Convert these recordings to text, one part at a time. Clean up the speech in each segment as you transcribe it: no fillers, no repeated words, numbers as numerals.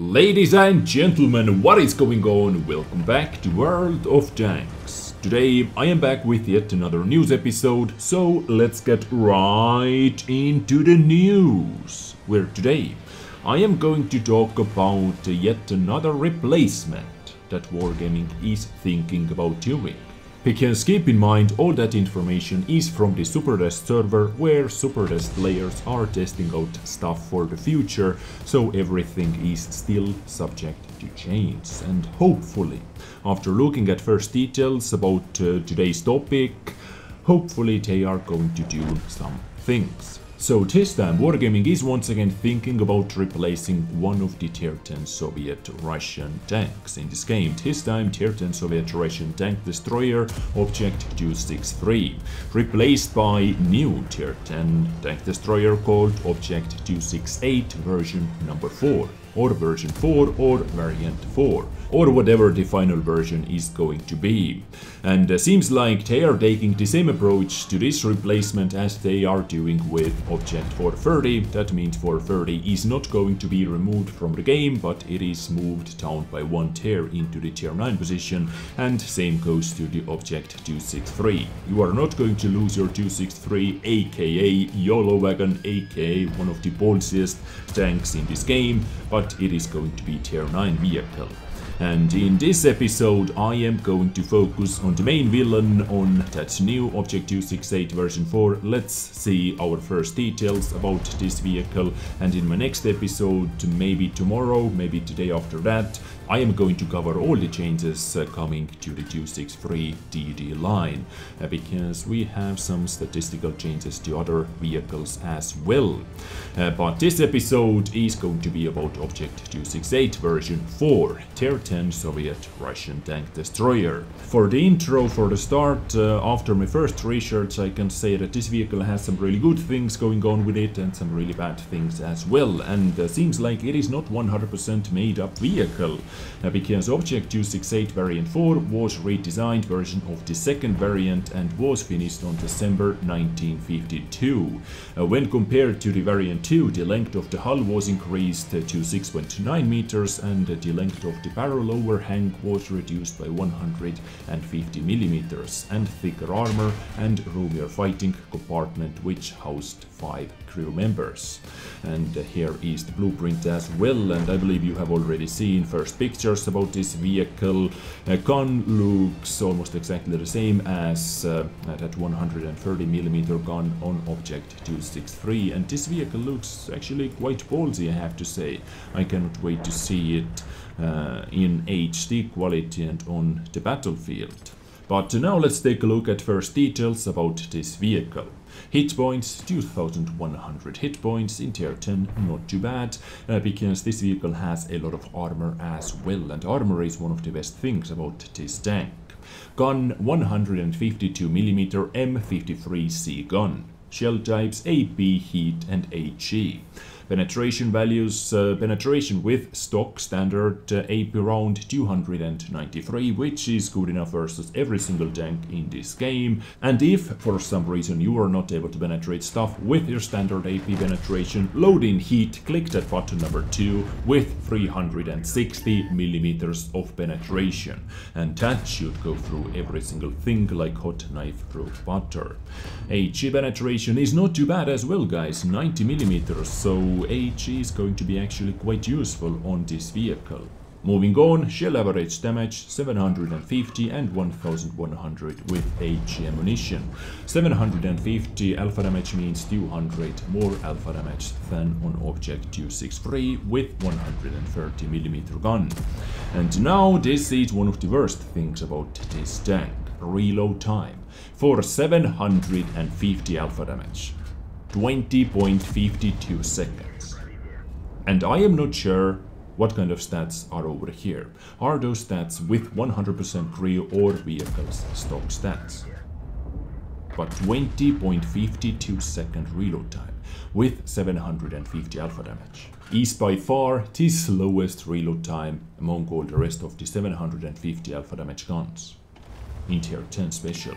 Ladies and gentlemen, what is going on? Welcome back to World of Tanks. Today I am back with yet another news episode, so let's get right into the news. Where today I am going to talk about yet another replacement that WarGaming is thinking about doing. Because keep in mind, all that information is from the supertest server, where supertest players are testing out stuff for the future, so everything is still subject to change. And hopefully, after looking at first details about today's topic, hopefully they are going to do some things. So this time WarGaming is once again thinking about replacing one of the tier 10 Soviet Russian tanks in this game. This time tier 10 Soviet Russian tank destroyer Object 263, replaced by new tier 10 tank destroyer called Object 268 version number 4. Or version 4 or variant 4, or whatever the final version is going to be. And seems like they are taking the same approach to this replacement as they are doing with Object 430. That means 430 is not going to be removed from the game, but it is moved down by one tier into the tier 9 position, and same goes to the Object 263. You are not going to lose your 263, aka YOLO wagon, aka one of the ballsiest tanks in this game, but it is going to be tier 9 vehicle. And in this episode I am going to focus on the main villain, on that new Object 268 version 4. Let's see our first details about this vehicle, and in my next episode, maybe tomorrow, maybe the day after that, I am going to cover all the changes coming to the 263 DD line, because we have some statistical changes to other vehicles as well. But this episode is going to be about Object 268 version 4, tier 10 Soviet Russian tank destroyer. For the intro, for the start, after my first research, I can say that this vehicle has some really good things going on with it and some really bad things as well, and seems like it is not 100% made up vehicle. Because Object 268 variant 4 was redesigned version of the second variant and was finished on December 1952. When compared to the variant 2, the length of the hull was increased to 6.9 meters and the length of the barrel overhang was reduced by 150 millimeters, and thicker armor and roomier fighting compartment which housed 5 crew members. And here is the blueprint as well, and I believe you have already seen first pictures about this vehicle. Gun looks almost exactly the same as that 130mm gun on Object 263, and this vehicle looks actually quite ballsy, I have to say. I cannot wait to see it in HD quality and on the battlefield. But now let's take a look at first details about this vehicle. Hit points, 2100 hit points in tier 10, not too bad, because this vehicle has a lot of armor as well, and armor is one of the best things about this tank. Gun, 152mm M53C gun. Shell types AP, Heat and HE. Penetration values, penetration with stock standard AP round 293, which is good enough versus every single tank in this game. And if for some reason you are not able to penetrate stuff with your standard AP penetration, load in heat, click that button number 2 with 360mm of penetration. And that should go through every single thing like hot knife through butter. HE penetration is not too bad as well, guys, 90mm, so HE is going to be actually quite useful on this vehicle. Moving on, shell average damage 750 and 1100 with HE ammunition. 750 alpha damage means 200 more alpha damage than on Object 263 with 130mm gun. And now this is one of the worst things about this tank: reload time. For 750 alpha damage, 20.52 seconds. And I am not sure what kind of stats are over here. Are those stats with 100% crew or vehicles stock stats? But 20.52 second reload time with 750 alpha damage is by far the slowest reload time among all the rest of the 750 alpha damage guns, in tier 10 especially.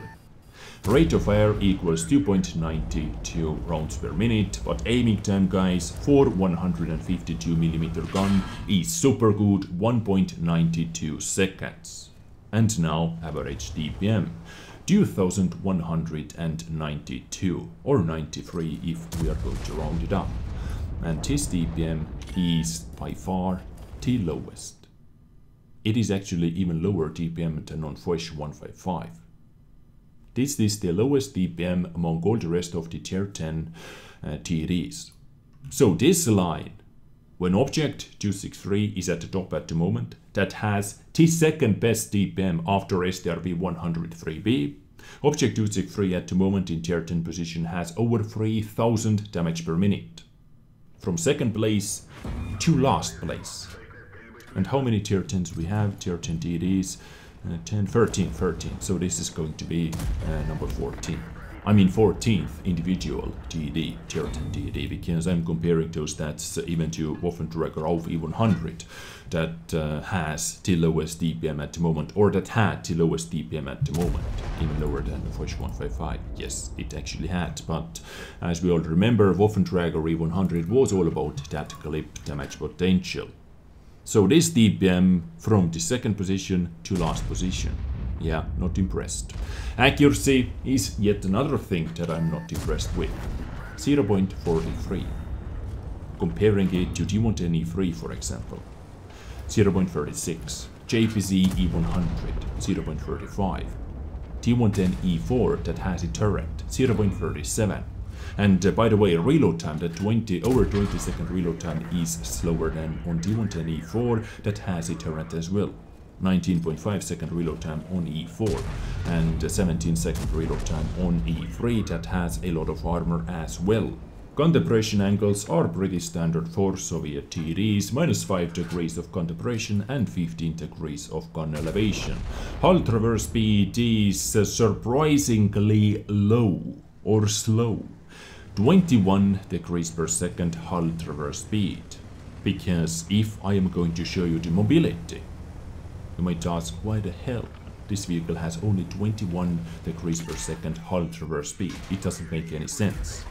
Rate of fire equals 2.92 rounds per minute, but aiming time, guys, for 152mm gun is super good, 1.92 seconds. And now average DPM, 2192 or 93 if we are going to round it up. And this DPM is by far the lowest. It is actually even lower DPM than on Fresh 155. This is the lowest DPM among all the rest of the tier 10 TDs. So this line, when object 263 is at the top at the moment, that has the second best DPM after STRV 103B. Object 263 at the moment in tier 10 position has over 3000 damage per minute. From second place to last place. And how many tier 10s we have? Tier 10 TDs, 13. So this is going to be number 14. I mean 14th individual TD, tier 10 TD, because I'm comparing those stats even to Waffentrager auf E100 that has the lowest DPM at the moment, or that had the lowest DPM at the moment, even lower than the Fresh 155. Yes, it actually had, but as we all remember, Waffentrager E100 was all about that clip damage potential. So this DPM from the second position to last position. Yeah, not impressed. Accuracy is yet another thing that I'm not impressed with. 0.43. Comparing it to T110E3, for example. 0.36. JPZ E100, 0.35. T110E4 that has a turret, 0.37. And by the way, reload time, that over 20 second reload time is slower than on T110E4 that has a turret as well. 19.5 second reload time on E4 and 17 second reload time on E3 that has a lot of armor as well. Gun depression angles are pretty standard for Soviet TDs, -5 degrees of gun depression and 15 degrees of gun elevation. Hull traverse speed is surprisingly low or slow. 21 degrees per second hull traverse speed. Because if I am going to show you the mobility, you might ask, why the hell this vehicle has only 21 degrees per second hull traverse speed? It doesn't make any sense.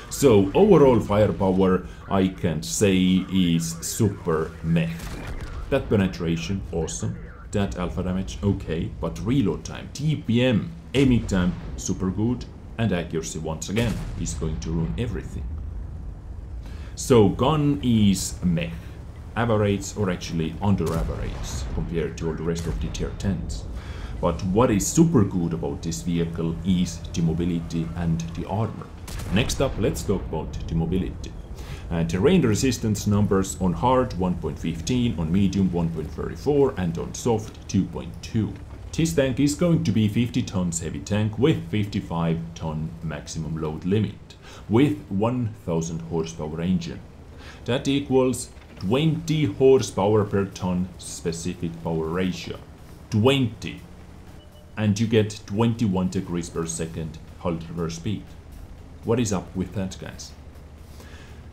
So overall firepower, I can say, is super meh. That penetration, awesome. That alpha damage, okay. But reload time, DPM, aiming time, super good. And accuracy, once again, is going to ruin everything. So gun is meh. Average, or actually under average, compared to all the rest of the tier 10s. But what is super good about this vehicle is the mobility and the armor. Next up, let's talk about the mobility. Terrain resistance numbers on hard 1.15, on medium 1.34, and on soft 2.2. This tank is going to be 50 tons heavy tank with 55 ton maximum load limit, with 1000 horsepower engine. That equals 20 horsepower per ton specific power ratio. 20. And you get 21 degrees per second hull traverse speed. What is up with that, guys?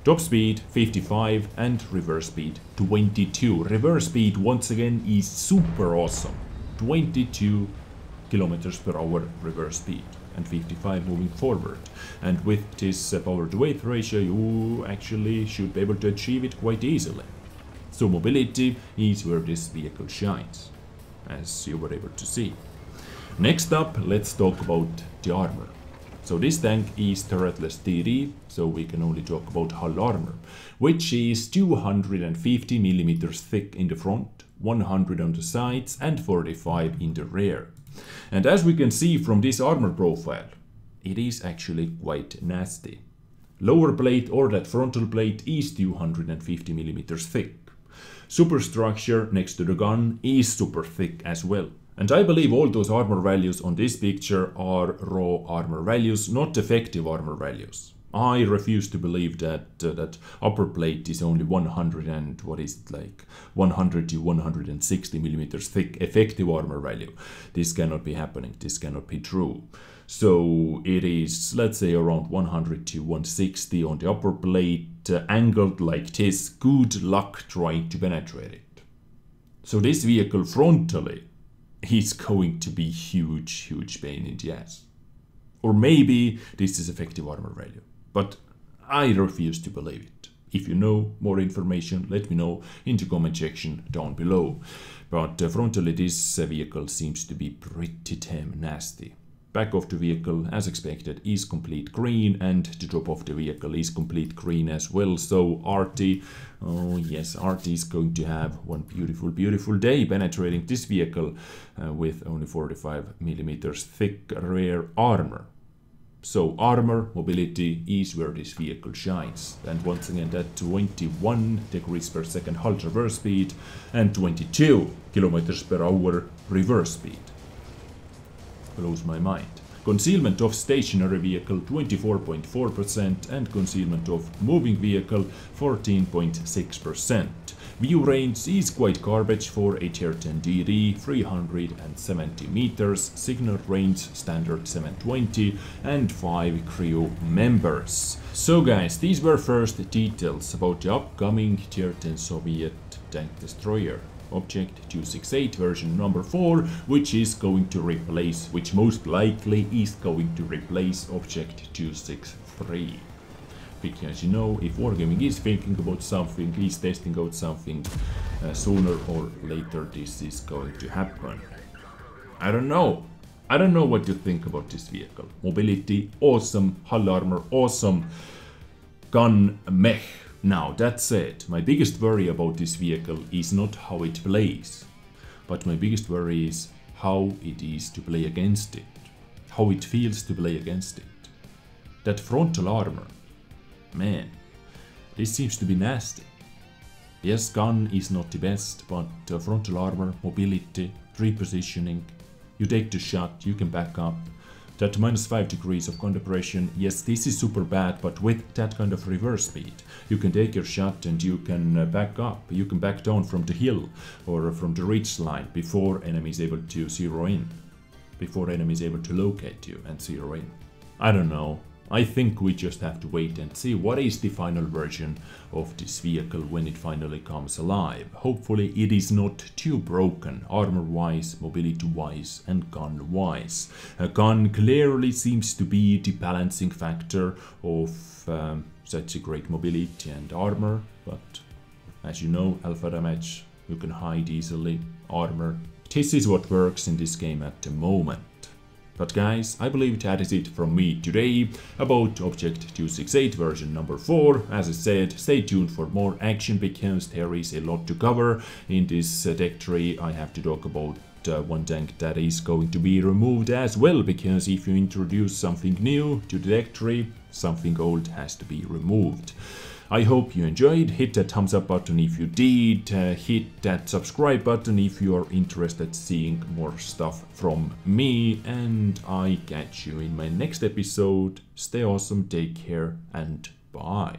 Top speed 55 and reverse speed 22. Reverse speed, once again, is super awesome. 22 kilometers per hour reverse speed and 55 moving forward. And with this power to weight ratio, you actually should be able to achieve it quite easily. So mobility is where this vehicle shines, as you were able to see. Next up, let's talk about the armor. So this tank is turretless TD, so we can only talk about hull armor, which is 250 millimeters thick in the front, 100 on the sides and 45 in the rear. And as we can see from this armor profile, it is actually quite nasty. Lower plate, or that frontal plate, is 250 millimeters thick. Superstructure next to the gun is super thick as well. And I believe all those armor values on this picture are raw armor values, not effective armor values. I refuse to believe that that upper plate is only 100 and what is it, like 100 to 160 millimeters thick effective armor value. This cannot be happening. This cannot be true. So it is, let's say, around 100 to 160 on the upper plate, angled like this. Good luck trying to penetrate it. So this vehicle frontally is going to be huge pain in the ass. Or maybe this is effective armor value. But I refuse to believe it. If you know more information, let me know in the comment section down below. But frontally this vehicle seems to be pretty damn nasty. Back of the vehicle, as expected, is complete green, and the top of the vehicle is complete green as well. So RT, oh yes, RT is going to have one beautiful day penetrating this vehicle with only 45mm thick rear armor. So armor mobility is where this vehicle shines, and once again that 21 degrees per second hull traverse speed and 22 kilometers per hour reverse speed. Blows my mind. Concealment of stationary vehicle 24.4% and concealment of moving vehicle 14.6%. View range is quite garbage for a tier 10 DD, 370 meters, signal range standard 720 and 5 crew members. So guys, these were first details about the upcoming tier 10 Soviet tank destroyer. Object 268 version number 4, which most likely is going to replace Object 263. Because you know, if WarGaming is thinking about something, is testing out something, sooner or later this is going to happen. I don't know what you think about this vehicle. Mobility, awesome. Hull armor, awesome. Gun, meh. Now, that said, my biggest worry about this vehicle is not how it plays, but my biggest worry is how it is to play against it, how it feels to play against it. That frontal armor, man, this seems to be nasty. Yes, gun is not the best, but frontal armor, mobility, repositioning, you take the shot, you can back up. That -5 degrees of gun depression, yes, this is super bad, but with that kind of reverse speed, you can take your shot and you can back up, you can back down from the hill or from the ridge line before enemy is able to zero in, before enemy is able to locate you and zero in. I don't know. I think we just have to wait and see what is the final version of this vehicle when it finally comes alive. Hopefully it is not too broken, armor-wise, mobility-wise and gun-wise. A gun clearly seems to be the balancing factor of such a great mobility and armor, but as you know, alpha damage, you can hide easily, armor. This is what works in this game at the moment. But guys, I believe that is it from me today about Object 268 version number 4. As I said, stay tuned for more action because there is a lot to cover. In this deck tree I have to talk about one tank that is going to be removed as well, because if you introduce something new to the deck tree, something old has to be removed. I hope you enjoyed. Hit that thumbs up button if you did, hit that subscribe button if you are interested in seeing more stuff from me, and I catch you in my next episode. Stay awesome, take care, and bye.